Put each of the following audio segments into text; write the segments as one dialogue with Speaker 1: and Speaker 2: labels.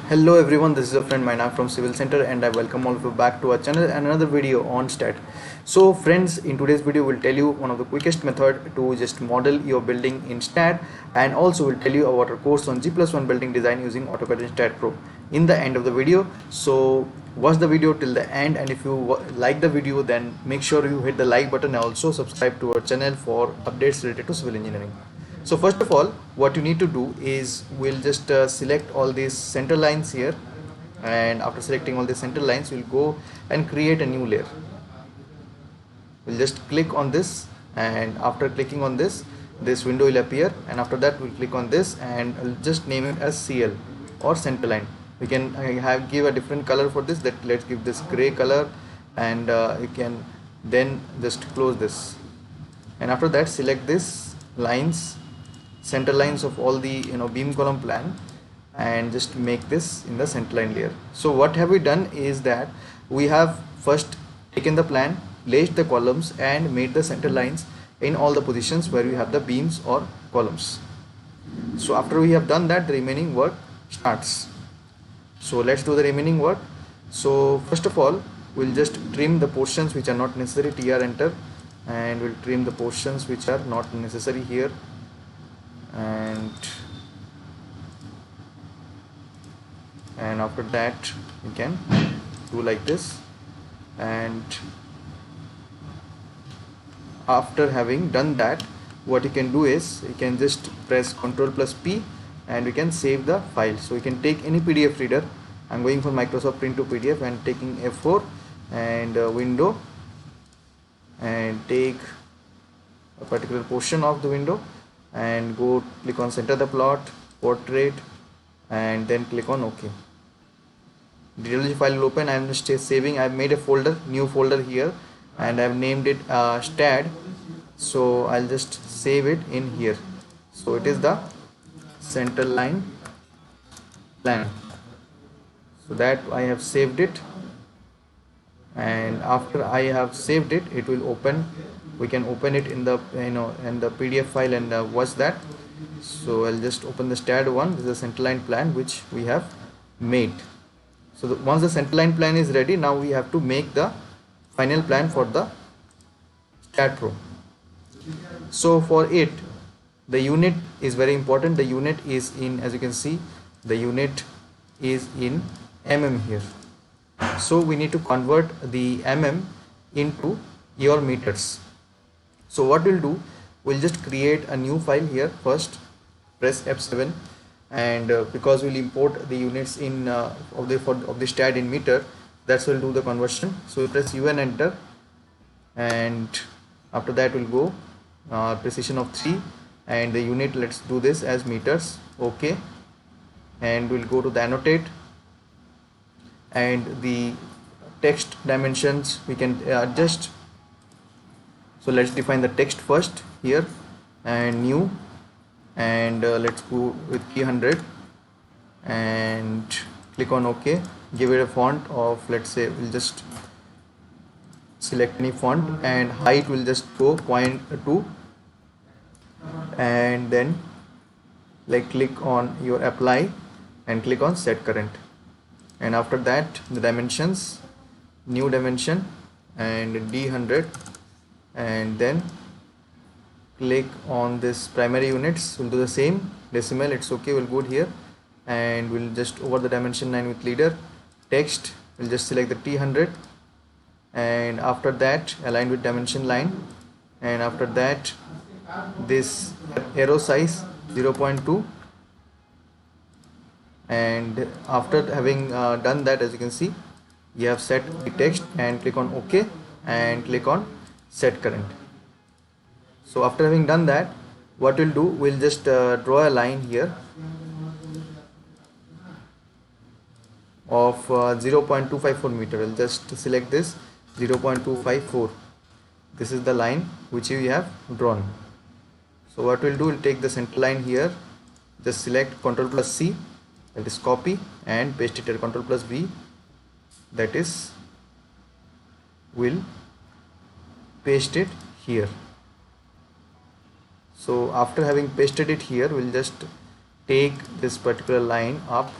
Speaker 1: Hello everyone, this is a friend Maina from Civil Center and I welcome all of you back to our channel and another video on STAAD. So friends, in today's video we'll tell you one of the quickest method to just model your building in STAAD, and also we'll tell you about our course on G+1 building design using AutoCAD and STAAD.Pro in the end of the video. So watch the video till the end, and if you like the video then make sure you hit the like button and also subscribe to our channel for updates related to civil engineering. So first of all, what you need to do is we'll just select all these center lines here, and after selecting all these center lines we'll go and create a new layer. We'll just click on this, and after clicking on this window will appear, and after that we'll click on this and I'll just name it as CL or center line. We can give a different color for this. Let's give this gray color, and you can then just close this, and after that select this center lines of all the beam column plan, and just make this in the center line layer. So what have we done is that we have first taken the plan, placed the columns and made the center lines in all the positions where we have the beams or columns. So after we have done that, the remaining work starts. So let's do the remaining work. So first of all, we'll just trim the portions which are not necessary, TR enter, and we'll trim the portions which are not necessary here, and after that you can do like this. And after having done that, what you can do is you can just press Ctrl+P and we can save the file. So you can take any PDF reader. I'm going for Microsoft Print to PDF and taking F4 and window, and take a particular portion of the window and go click on center the plot, portrait, and then click on OK. The DLG file will open. I am just saving. I have made a folder, new folder here, and I have named it STAAD. So I'll just save it in here. So it is the center line plan. So that I have saved it, and after I have saved it, it will open. We can open it in the in the PDF file and watch that. So I'll just open the STAAD one. This is the center line plan which we have made. So once the center line plan is ready, now we have to make the final plan for the STAAD.Pro. So for it, the unit is very important. The unit is in, as you can see, the unit is in mm here. So we need to convert the mm into your meters. So what we'll do, we'll just create a new file here. First press F7, and because we'll import the units in of the STAAD in meter, that's will do the conversion. So we press U and enter, and after that we'll go precision of 3, and the unit, let's do this as meters. OK, and we'll go to the annotate, and the text dimensions we can adjust. So let's define the text first here, and new, and let's go with 300 and click on OK. Give it a font of, let's say, we'll just select any font, and height will just go 0.2, and then click on your apply and click on set current, and after that the dimensions, new dimension and D100, and then click on this primary units. We'll do the same, decimal, it's okay, we'll go here, and we'll just over the dimension line with leader text, we'll just select the T100, and after that align with dimension line, and after that this arrow size 0.2, and after having done that, as you can see, you have set the text, and click on OK and click on set current. So after having done that, what we'll do, we'll just draw a line here of 0.254 meter. We'll just select this 0.254. This is the line which we have drawn. So what we'll do, we'll take the center line here, just select Ctrl+C, that is copy, and paste it here. Ctrl+V, that is, will paste it here. So after having pasted it here, we'll just take this particular line up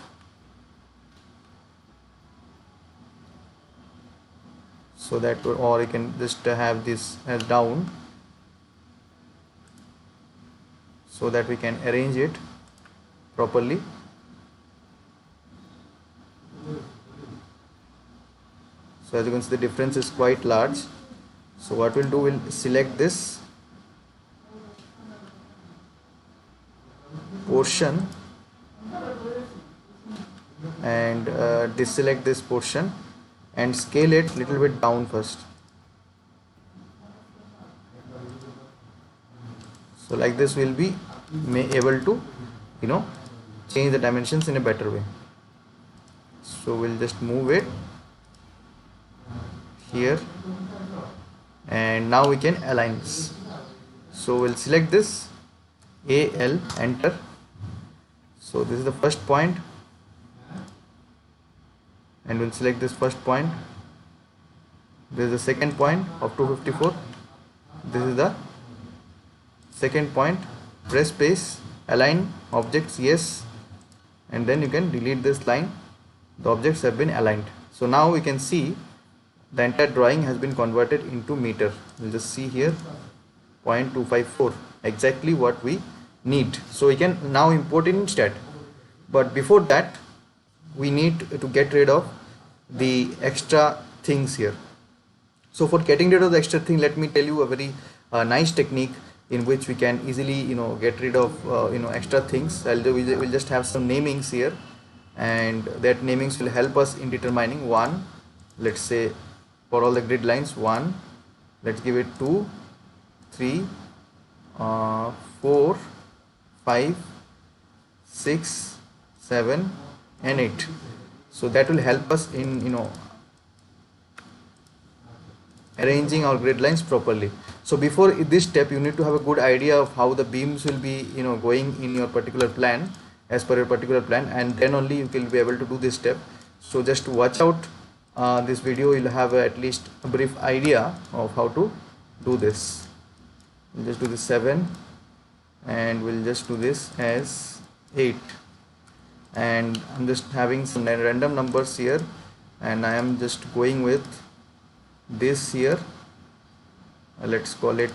Speaker 1: so that, or you can just have this as down, so that we can arrange it properly. So as you can see, the difference is quite large. So what we'll do, we'll select this portion and deselect this portion and scale it little bit down first. So like this we'll be able to, you know, change the dimensions in a better way. So we'll just move it here, and now we can align this. So we'll select this AL, enter. So this is the first point, and we'll select this first point. This is the second point of 254. This is the second point. Press space, align objects, yes, and then you can delete this line. The objects have been aligned. So now we can see the entire drawing has been converted into meter. We'll just see here 0.254, exactly what we need. So we can now import it in STAAD. But before that, we need to get rid of the extra things here. So for getting rid of the extra thing, let me tell you a very nice technique in which we can easily, you know, get rid of extra things. We'll just have some namings here, and that namings will help us in determining one. Let's say for all the grid lines, 1, let's give it 2, 3, 4, 5, 6, 7 and 8. So that will help us in, you know, arranging our grid lines properly. So before this step, you need to have a good idea of how the beams will be, you know, going in your particular plan, as per your particular plan, and then only you will be able to do this step. So just watch out this video, you'll have at least a brief idea of how to do this. We'll just do this 7, and we'll just do this as 8, and I'm just having some random numbers here, and I am just going with this here. Let's call it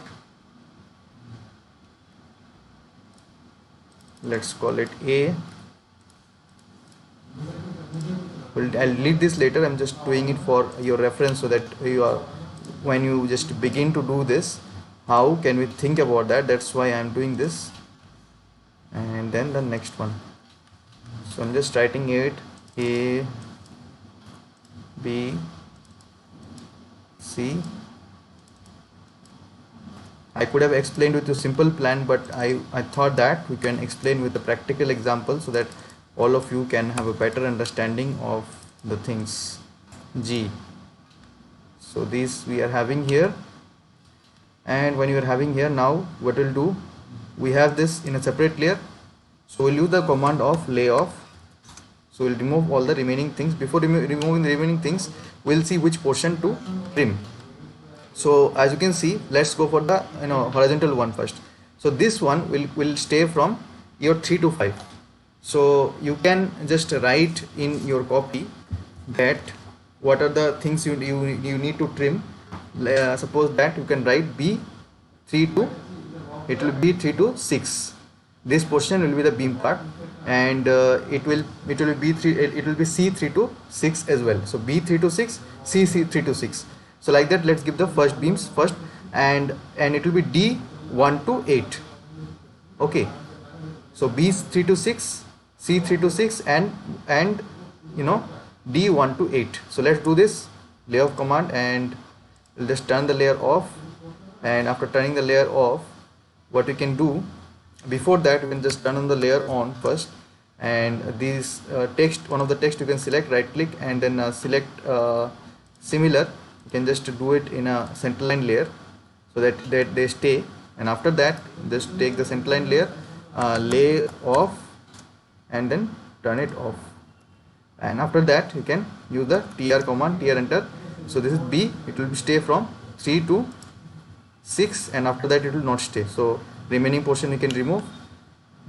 Speaker 1: A. I'll delete this later. I'm just doing it for your reference, so that you are, when you just begin to do this, how can we think about that? That's why I'm doing this. And then the next one, so I'm just writing it A, B, C. I could have explained with a simple plan, but I thought that we can explain with a practical example, so that all of you can have a better understanding of the things. G. So these we are having here, and when you are having here, now what we'll do, we have this in a separate layer, so we'll use the command of layoff. So we'll remove all the remaining things. Before removing the remaining things, we'll see which portion to trim. So as you can see, let's go for the, you know, horizontal one first. So this one will stay from your 3 to 5. So you can just write in your copy that what are the things you need to trim. Suppose that you can write B3 to, it will be 3 to 6. This portion will be the beam part, and it will be C3 to 6 as well. So B3 to 6, C3 to 6. So like that, let's give the first beams first, and it will be D1 to 8. Okay, so B3 to 6, C3 to 6, and you know, D1 to 8. So let's do this layoff command, and we'll just turn the layer off. And after turning the layer off, what we can do, before that we can just turn on the layer on first, and these text, one of the text you can select, right click, and then select similar. You can just do it in a centerline layer, so that they stay. And after that, just take the centerline layer, lay off, and then turn it off. And after that, you can use the TR command, TR enter. So this is B, it will stay from 3 to 6, and after that it will not stay. So remaining portion you can remove.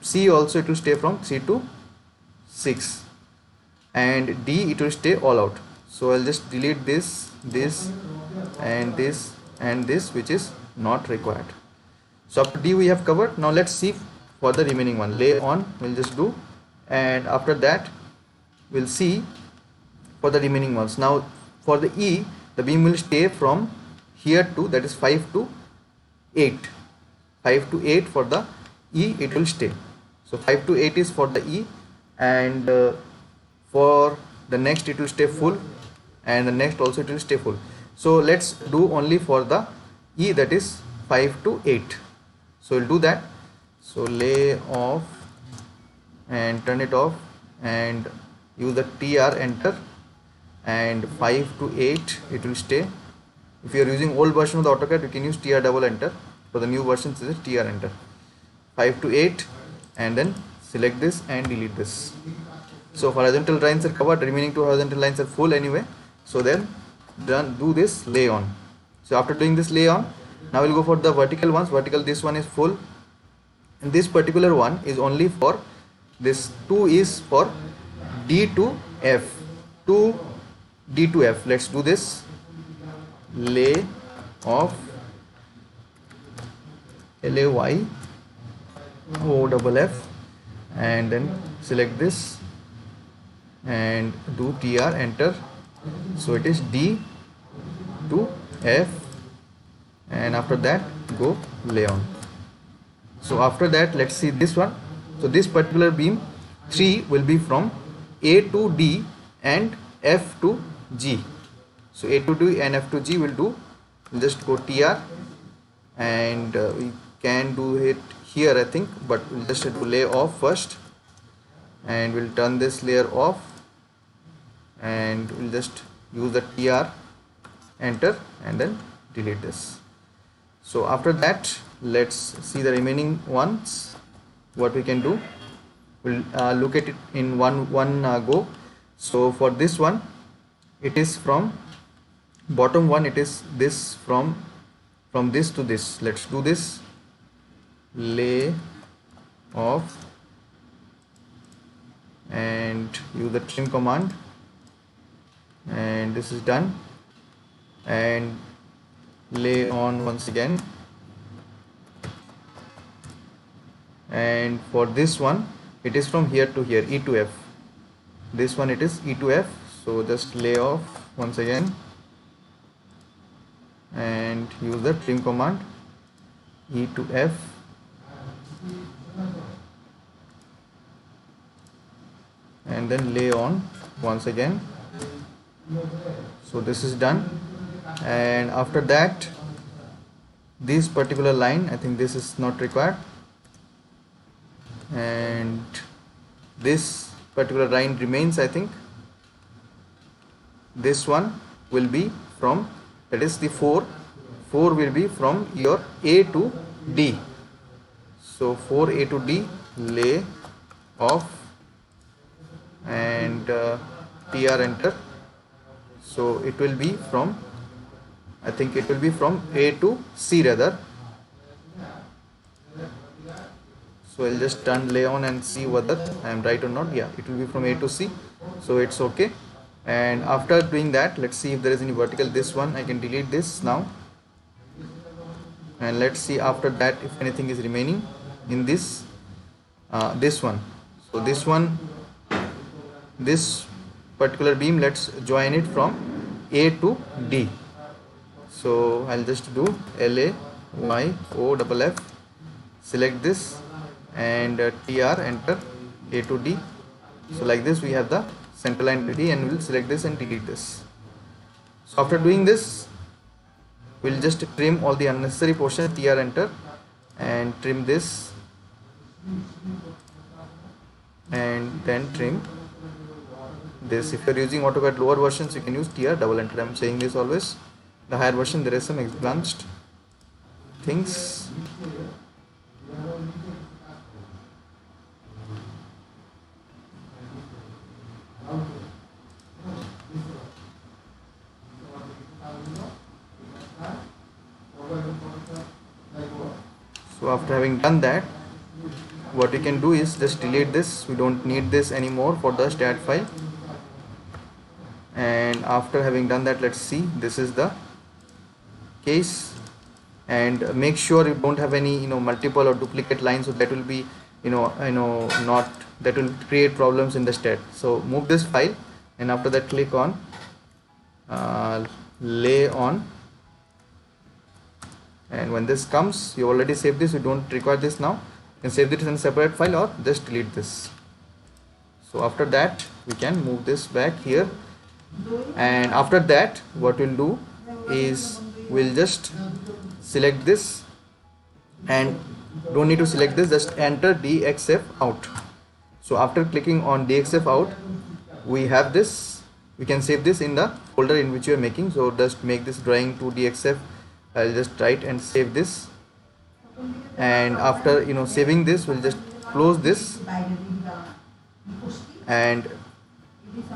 Speaker 1: C also, it will stay from 3 to 6, and D, it will stay all out. So I'll just delete this, and this which is not required. So up to D we have covered. Now let's see for the remaining one. Lay on we'll just do, and after that we'll see for the remaining ones. Now for the E, the beam will stay from here to, that is 5 to 8. 5 to 8 for the E it will stay. So 5 to 8 is for the E, and for the next it will stay full, and the next also it will stay full. So let's do only for the E, that is 5 to 8. So we'll do that. So lay off and turn it off and use the TR, enter, and 5 to 8 it will stay. If you are using old version of the AutoCAD, you can use TR double enter. For the new version, it is TR enter. 5 to 8, and then select this and delete this. So horizontal lines are covered, remaining 2 horizontal lines are full anyway. So then do this lay on. So after doing this lay on, now we'll go for the vertical ones. Vertical, this one is full, and this particular one is only for this 2 is for D to F. 2 D to F. Let's do this. Lay off, LAY OFF, and then select this and do TR, enter. So it is D to F, and after that go lay on. So after that let's see this one. So this particular beam 3 will be from A to D and F to G. So A to D and F to G will do. We'll just go TR, and we can do it here I think, but we'll just do lay off first, and we'll turn this layer off, and we'll just use the TR, enter, and then delete this. So after that let's see the remaining ones, what we can do. We'll look at it in one go. So for this one, it is from bottom one, it is this from this to this. Let's do this. Lay off and use the trim command, and this is done, and lay on once again. And for this one, it is from here to here, E to F. This one it is E to F. So just lay off once again and use the trim command, E to F, and then lay on once again. So this is done, and after that this particular line, I think this is not required, and this particular line remains. I think this one will be from, that is the 4 will be from your A to D. So 4 A to D, lay off and TR, enter. So it will be from, I think it will be from A to C rather. So I'll just turn lay on and see whether I am right or not. Yeah, it will be from A to C, so it's okay. And after doing that, let's see if there is any vertical. This one I can delete this now, and let's see after that if anything is remaining in this this one. So this one, this particular beam, let's join it from A to D. So I'll just do LAYOFF, select this and TR, enter, A to D. So like this we have the center line ready, and we'll select this and delete this. So after doing this, we'll just trim all the unnecessary portions, TR, enter, and trim this, and then trim this. If you're using AutoCAD lower versions, you can use TR double enter. I'm saying this always. The higher version, there is some advanced things. So after having done that, what we can do is just delete this. We don't need this anymore for the STAAD file. And after having done that, let's see, this is the case, and make sure you don't have any multiple or duplicate lines, so that will be not, that will create problems in the STAAD. So move this file, and after that click on lay on, and when this comes, you already saved this, you don't require this now. You can save this in a separate file or just delete this. So after that we can move this back here, and after that what we'll do is we'll just select this, and don't need to select this, just enter DXF out. So after clicking on DXF out, we have this, we can save this in the folder in which you are making. So just make this drawing to DXF. I'll just write and save this, and after saving this, we'll just close this, and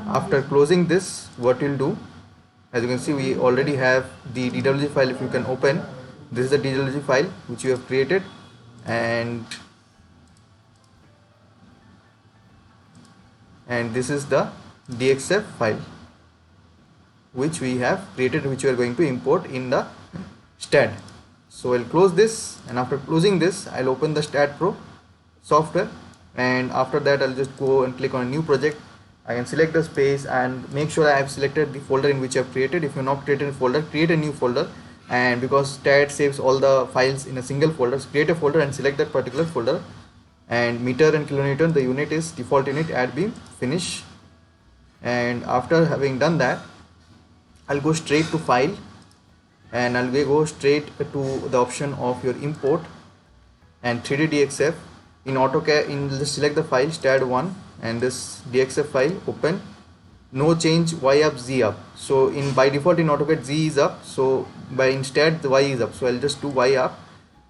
Speaker 1: after closing this, what we'll do, as you can see, we already have the DWG file. If you can open, this is the DWG file which you have created, and this is the DXF file which we have created, which we are going to import in the STAAD. So I'll close this, and after closing this, I'll open the STAAD.Pro software, and after that I'll just go and click on a new project. I can select the space and make sure I have selected the folder in which I have created. If you have not created a folder, create a new folder, and because STAAD saves all the files in a single folder, so create a folder and select that particular folder, and meter and kilonewton, the unit is default unit, add beam, finish. And after having done that, I'll go straight to file, and I'll go straight to the option of your import and 3D DXF. In AutoCAD, just select the file STAAD1 and this DXF file, open, no change, Y up, Z up. So by default in AutoCAD Z is up, so in STAAD the Y is up, so I'll just do Y up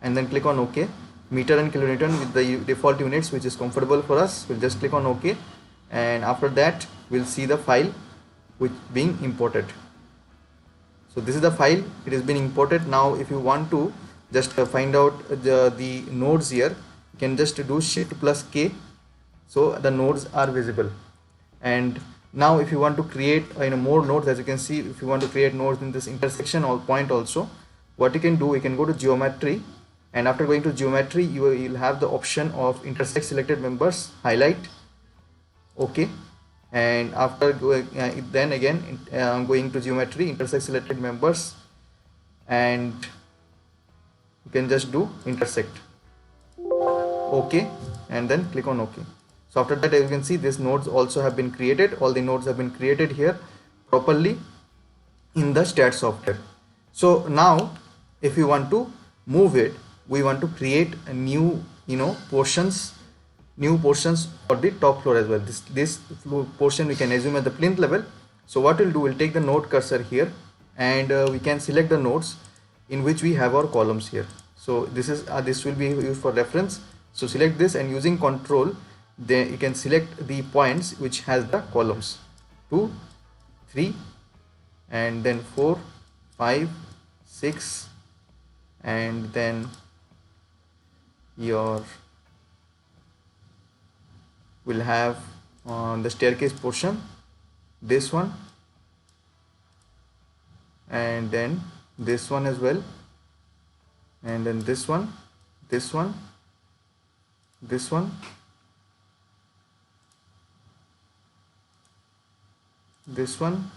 Speaker 1: and then click on OK. Meter and kilonewton with the default units which is comfortable for us, we'll just click on OK, and after that we'll see the file which being imported. So this is the file, it has been imported. Now if you want to just find out the nodes here, you can just do Shift plus K, so the nodes are visible. And now if you want to create more nodes, as you can see, if you want to create nodes in this intersection or point also, what you can do, you can go to geometry, and after going to geometry, you will have the option of intersect selected members, highlight, OK. And after going then again going to geometry, intersect selected members, and you can just do intersect, OK, and then click on OK. So after that, as you can see, these nodes also have been created. All the nodes have been created here properly in the STAAD software. So now if you want to move it, we want to create a new portions for the top floor as well. This portion we can assume at the plinth level. So what we'll do, we'll take the node cursor here, and we can select the nodes in which we have our columns here. So this will be used for reference. So select this, and using control, then you can select the points which has the columns 2, 3, and then 4, 5, 6, and then will have the staircase portion, this one, and then this one as well, and then this one, this one, this one, this one,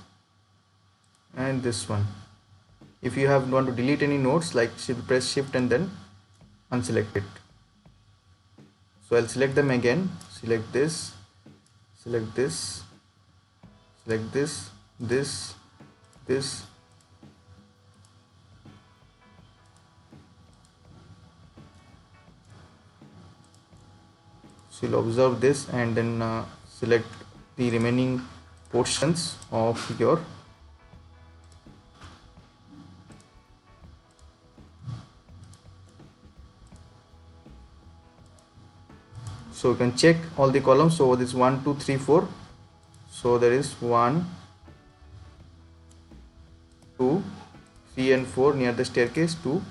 Speaker 1: and this one. If you want to delete any nodes, like press shift and then unselect it. So I'll select them again, select this, select this, select this, this, this, so you'll observe this, and then select the remaining portions of your so you can check all the columns. So this 1, 2, 3, 4, so there is 1, 2, 3 and 4 near the staircase, 2,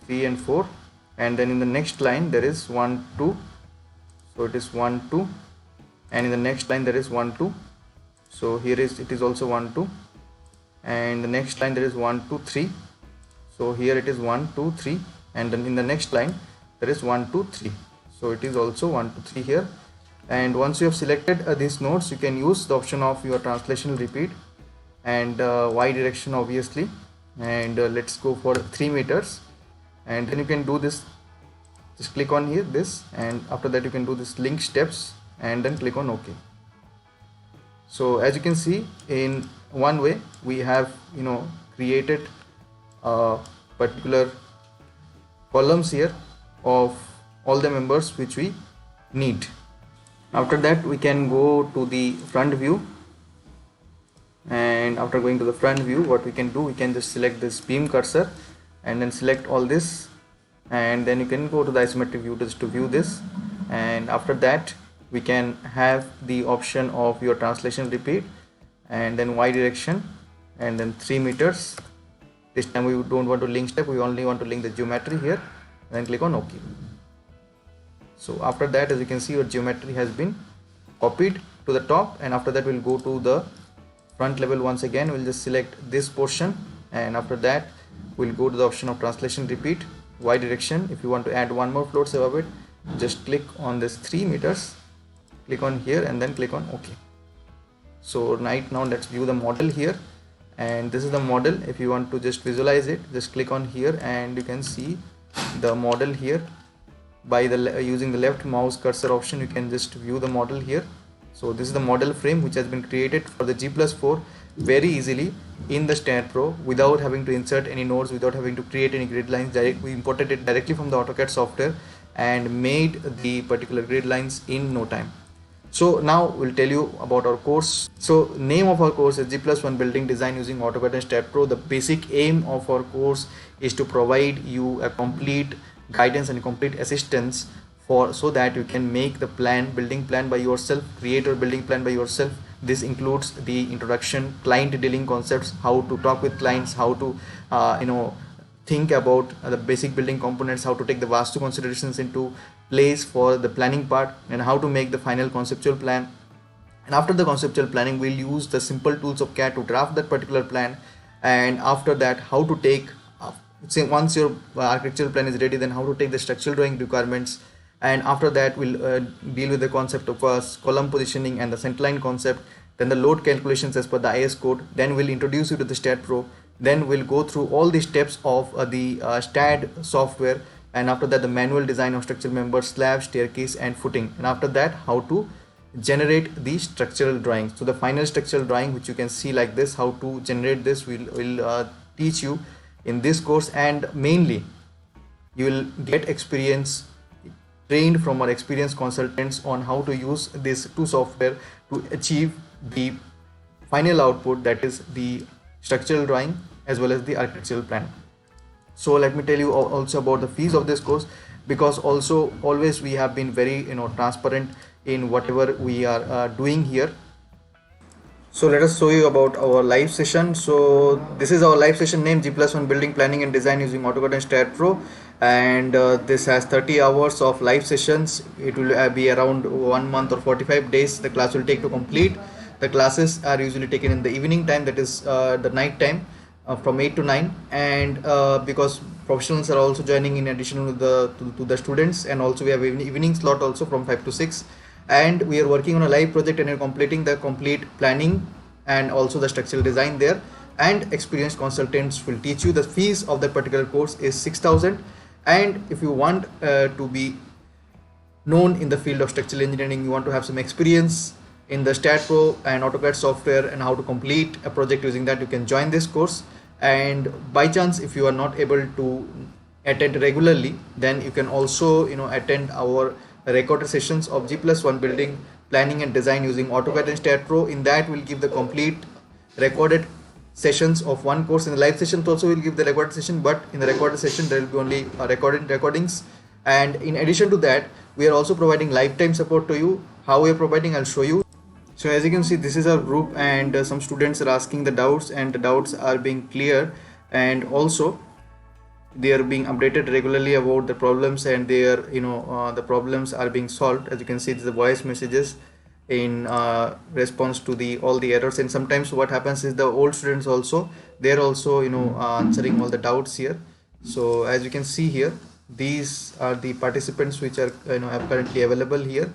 Speaker 1: 3 and 4, and then in the next line there is 1, 2, so it is 1, 2, and in the next line there is 1, 2, so here it is also 1, 2, and the next line there is 1, 2, 3, So here it is 1 2 3, and then in the next line there is 1 2 3, so it is also 1 2 3 here. And once you have selected these nodes, you can use the option of your translation repeat and y direction obviously, and let's go for 3 meters, and then you can do this. Just click on here this, and after that you can do this link steps and then click on OK. So as you can see, in one way we have created particular columns here of all the members which we need. After that we can go to the front view, and after going to the front view, what we can do, we can just select this beam cursor and then select all this, and then you can go to the isometric view just to view this. And after that we can have the option of your translation repeat and then y direction and then 3 meters. This time we don't want to link step, we only want to link the geometry here, and then click on OK. So after that, as you can see, your geometry has been copied to the top, and after that we'll go to the front level once again. We'll just select this portion, and after that we'll go to the option of translation repeat y direction. If you want to add one more float above it, just click on this 3 meters, click on here and then click on OK. So right now let's view the model here, and this is the model. If you want to just visualize it, just click on here and you can see the model here. By using the left mouse cursor option, you can just view the model here. So this is the model frame which has been created for the G+4 very easily in the STAAD.Pro without having to insert any nodes, without having to create any grid lines. We imported it directly from the AutoCAD software and made the particular grid lines in no time. So now we'll tell you about our course. So name of our course is G+1 Building Design using AutoCAD and STAAD.Pro. The basic aim of our course is to provide you a complete guidance and complete assistance so that you can make the building plan by yourself, create your building plan by yourself. This includes the introduction, client dealing concepts, how to talk with clients, how to think about the basic building components, how to take the Vastu considerations into place for the planning part, and how to make the final conceptual plan. And after the conceptual planning, we'll use the simple tools of CAD to draft that particular plan. And after that, how to take once your architectural plan is ready, then how to take the structural drawing requirements. And after that we'll deal with the concept of column positioning and the centerline concept, then the load calculations as per the IS code. Then we'll introduce you to the STAAD.Pro. Then we'll go through all the steps of the STAAD software, and after that the manual design of structural members, slab, staircase and footing, and after that how to generate the structural drawings. So the final structural drawing, which you can see like this, how to generate this, we'll teach you in this course. And mainly you will get experience trained from our experienced consultants on how to use these two software to achieve the final output, that is the structural drawing as well as the architectural plan. So let me tell you also about the fees of this course, because also always we have been very transparent in whatever we are doing here. So let us show you about our live session. So this is our live session name, G+1 Building Planning and Design using AutoCAD and STAAD.Pro, and this has 30 hours of live sessions. It will be around 1 month or 45 days the class will take to complete. The classes are usually taken in the evening time, that is the night time, from 8 to 9, and because professionals are also joining in addition to the students, and also we have evening slot also from 5 to 6. And we are working on a live project and are completing the complete planning and also the structural design there, and experienced consultants will teach you. The fees of that particular course is 6,000, and if you want to be known in the field of structural engineering, you want to have some experience in the STAAD.Pro and AutoCAD software and how to complete a project using that, you can join this course. And by chance if you are not able to attend regularly, then you can also attend our recorded sessions of G+1 Building Planning and Design using AutoCAD and STAAD.Pro. In that we'll give the complete recorded sessions of one course. In the live sessions also we'll give the recorded session, but in the recorded session there will be only recordings. And in addition to that, we are also providing lifetime support to you. How we are providing, I'll show you. So as you can see, this is our group, and some students are asking the doubts, and the doubts are being cleared, and also they are being updated regularly about the problems, and they are the problems are being solved. As you can see, the voice messages in response to all the errors. And sometimes what happens is the old students also, they're also answering all the doubts here. So as you can see here, these are the participants which are are currently available here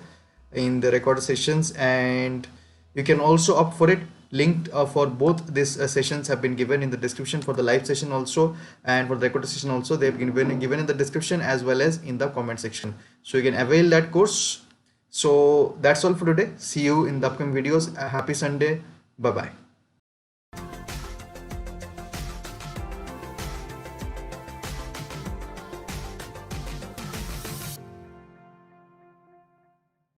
Speaker 1: in the record sessions, and you can also opt for it. Linked for both these sessions have been given in the description, for the live session also and for the recorded session also. They have been given in the description as well as in the comment section, so you can avail that course. So that's all for today. See you in the upcoming videos. Happy Sunday. Bye bye.